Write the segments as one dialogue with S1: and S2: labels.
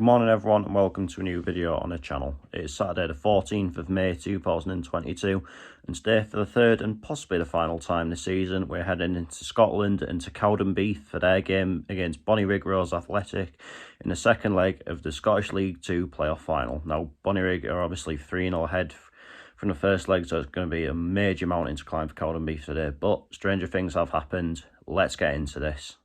S1: morning everyone and welcome to a new video on the channel. It's Saturday the 14th of May 2022 and today for the third and possibly the final time this season we're heading into Scotland, into Cowdenbeath for their game against Bonnyrigg Rose Athletic in the second leg of the Scottish League 2 playoff final. Now Bonnyrigg are obviously 3-0 ahead from the first leg, so it's going to be a major mountain to climb for Cowdenbeath today, but stranger things have happened. Let's get into this.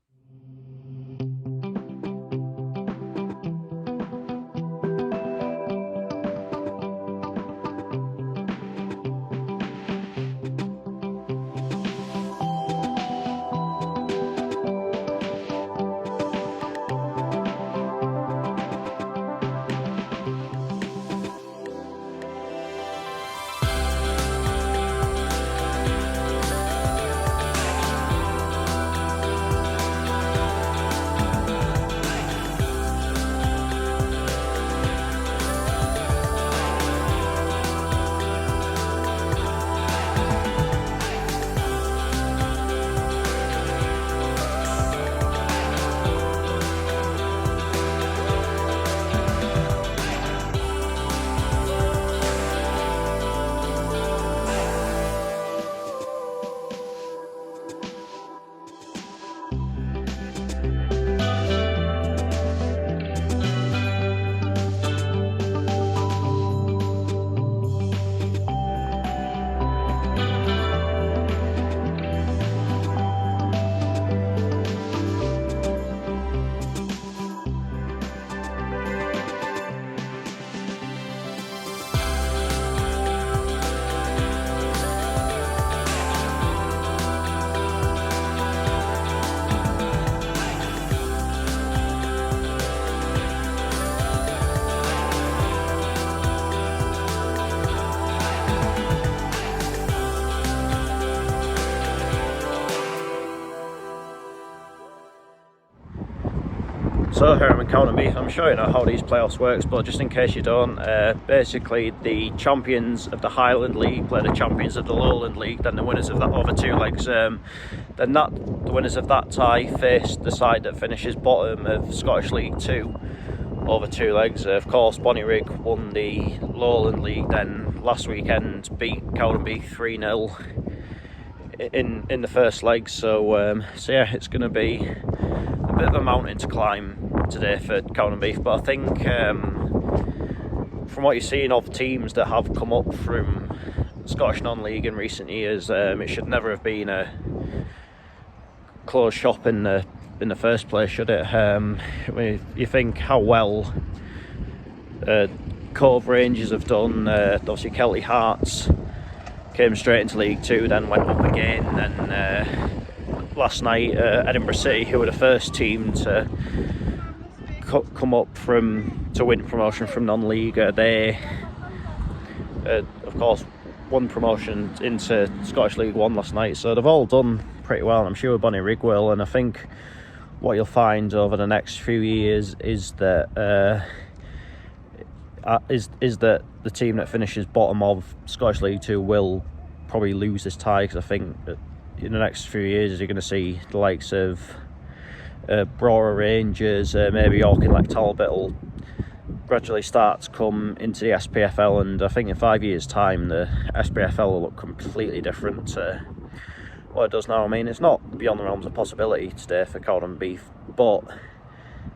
S1: So here I'm in Cowdenbeath. I'm sure you know how these playoffs works, but just in case you don't, basically the champions of the Highland League play the champions of the Lowland League, then the winners of that over two legs, the winners of that tie face the side that finishes bottom of Scottish League 2 over two legs. Of course Bonnyrigg won the Lowland League then last weekend, beat Cowdenbeath 3-0 in the first leg, so yeah, it's going to be a bit of a mountain to climb today for Cowdenbeath, but I think from what you're seeing of teams that have come up from Scottish non-league in recent years, it should never have been a closed shop in the first place, should it? You think how well Cove Rangers have done. Obviously Kelty Hearts came straight into League 2, then went up again, and last night Edinburgh City, who were the first team to come up to win promotion from non-league, they of course won promotion into Scottish League 1 last night, so they've all done pretty well. I'm sure Bonnyrigg will, and I think what you'll find over the next few years is that the team that finishes bottom of Scottish League 2 will probably lose this tie, because I think that in the next few years you're going to see the likes of Brora Rangers, maybe York and Talbot will gradually start to come into the SPFL, and I think in 5 years time the SPFL will look completely different to what it does now. I mean, it's not beyond the realms of possibility today for Cowdenbeath, but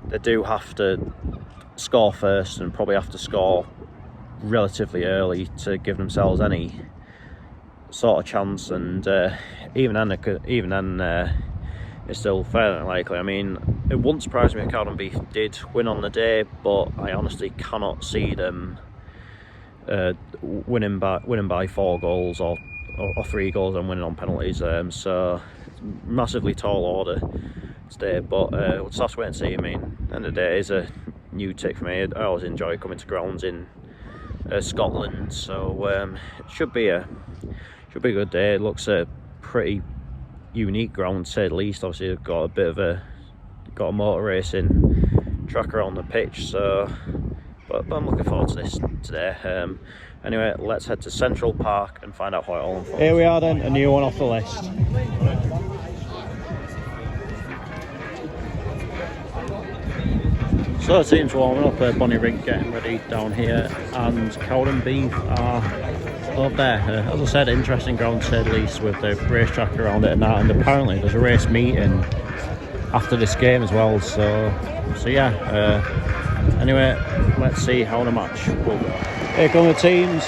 S1: they do have to score first and probably have to score relatively early to give themselves any sort of chance, and even then it's still fairly unlikely. I mean, it wouldn't surprise me if Cowdenbeath did win on the day, but I honestly cannot see them winning by 4 goals or 3 goals and winning on penalties. So massively tall order today, but we'll just have to wait and see. I mean, at the end of the day, it is a new tick for me. I always enjoy coming to grounds in Scotland, so it should be a good day. It looks a pretty unique ground to say the least. Obviously they've got a motor racing track around the pitch, so but I'm looking forward to this today. Anyway, let's head to Central Park and find out how it all unfolds. Here we are then, a new one off the list. So the team's warming up at Bonnyrigg, getting ready down here, and Cowdenbeath are up there. As I said, interesting ground to say the least, with the racetrack around it and that, and apparently there's a race meeting after this game as well, so yeah, anyway, let's see how the match will go. Here come the teams.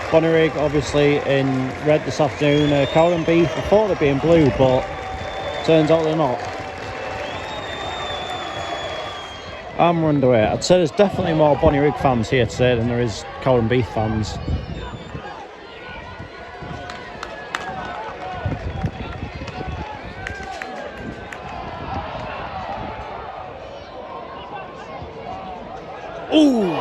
S1: Bonnyrigg obviously in red this afternoon. Cowdenbeath, I thought they'd be in blue, but turns out they're not. I'm underway. I'd say there's definitely more Bonnyrigg fans here today than there is Cowdenbeath fans. Ooh!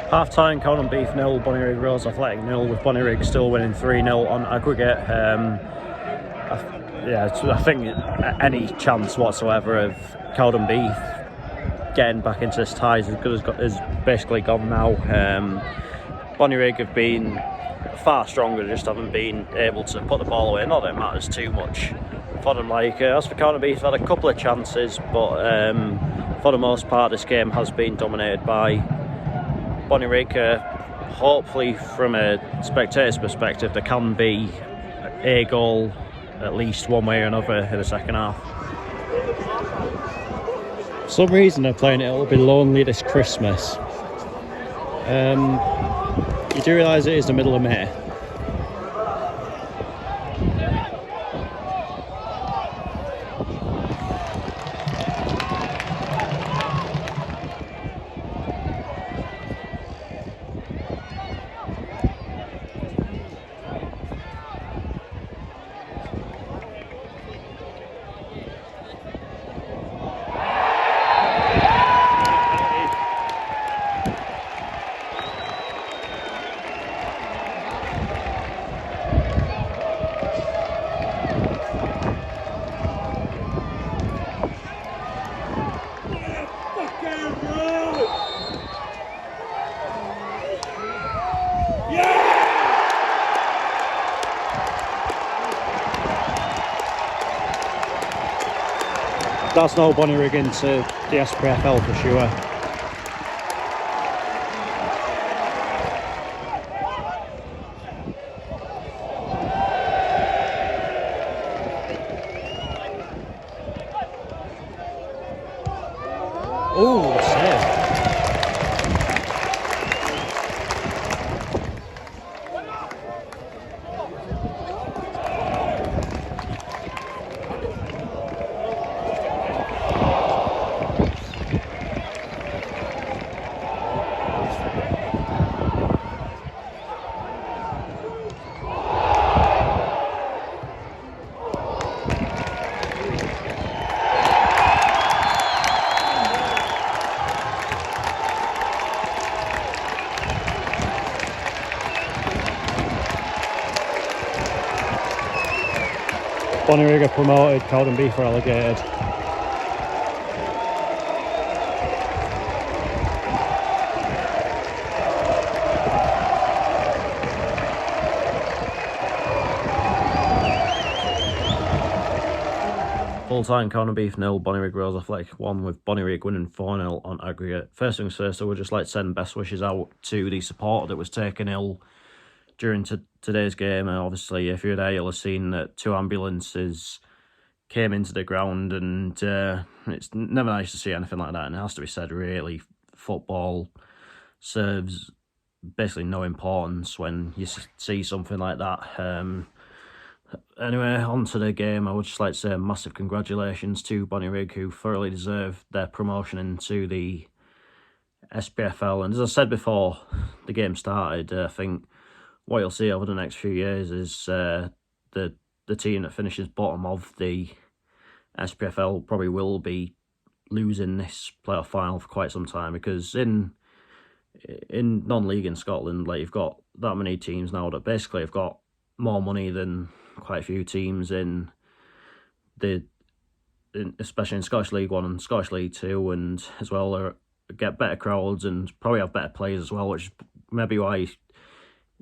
S1: Half-time, Cowdenbeath 0, Bonnyrigg Rose Athletic 0, with Bonnyrigg still winning 3-0 on aggregate. I think any chance whatsoever of Cowdenbeath getting back into this tie is as good as basically gone now. Bonnyrigg have been far stronger, just haven't been able to put the ball away. Not that it matters too much for them. As for Cowdenbeath, had a couple of chances, but for the most part this game has been dominated by Bonnyrigg. Hopefully from a spectator's perspective there can be a goal at least one way or another in the second half. For some reason they're playing it a little bit lonely this Christmas. You do realise it is the middle of May. That's no Bonnyrigg into the SPFL for sure. Oh, save. Bonnyrigg are promoted, Cowdenbeath are relegated. Full-time, Cowdenbeath 0, Bonnyrigg Rose Athletic 1, with Bonnyrigg winning 4-0 on aggregate. First things first, I would just like to send best wishes out to the supporter that was taken ill during today's game. And obviously, if you're there, you'll have seen that 2 ambulances came into the ground, and it's never nice to see anything like that. And it has to be said, really, football serves basically no importance when you see something like that. Anyway, on to the game. I would just like to say massive congratulations to Bonnyrigg, who thoroughly deserved their promotion into the SPFL. And as I said before the game started, I think what you'll see over the next few years is the team that finishes bottom of the SPFL probably will be losing this playoff final for quite some time, because in non-league in Scotland, like, you've got that many teams now that basically have got more money than quite a few teams especially in Scottish League 1 and Scottish League 2, and as well get better crowds and probably have better players as well, which is maybe why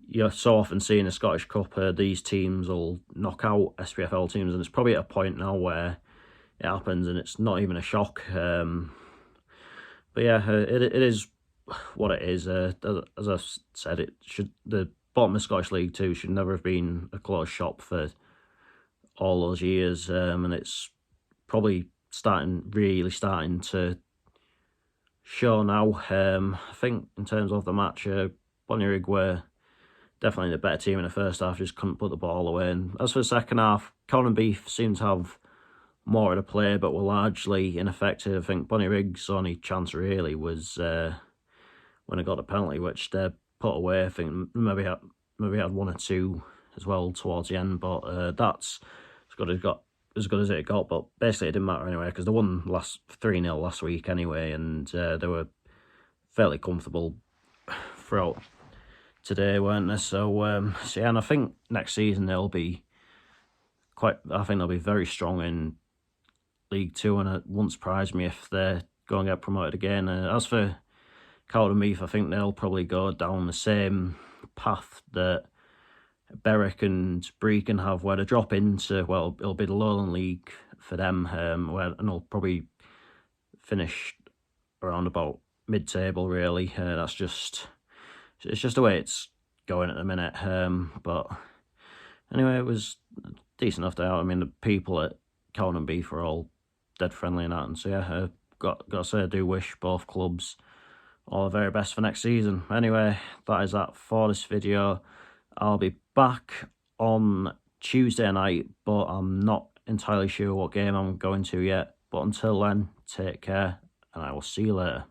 S1: you're so often seeing a Scottish Cup, these teams will knock out SPFL teams, and it's probably at a point now where it happens and it's not even a shock. But yeah, it is what it is. As I said, the bottom of Scottish League 2 should never have been a closed shop for all those years, and it's probably really starting to show now. I think in terms of the match, Bonnyrigg were definitely the better team in the first half, just couldn't put the ball away. And as for the second half, Cowdenbeath seemed to have more of the play, but were largely ineffective. I think Bonnyrigg's only chance really was when I got a penalty, which they put away. I think maybe had one or two as well towards the end, but that's as good as it got. But basically it didn't matter anyway, because they won 3-0 last week anyway, and they were fairly comfortable throughout today, weren't they? So yeah, and I think next season they'll be very strong in League 2, and it wouldn't surprise me if they go and get promoted again. As for Cowdenbeath, I think they'll probably go down the same path that Berwick and Brecon have, where they drop into, well, it'll be the Lowland League for them, and they'll probably finish around about mid-table, really. It's just the way it's going at the minute. But anyway, it was a decent enough day out. I mean, the people at Cowdenbeath were all dead friendly and that, and so yeah, got to say I do wish both clubs all the very best for next season. Anyway, that is that for this video. I'll be back on Tuesday night, but I'm not entirely sure what game I'm going to yet. But until then, take care, and I will see you later.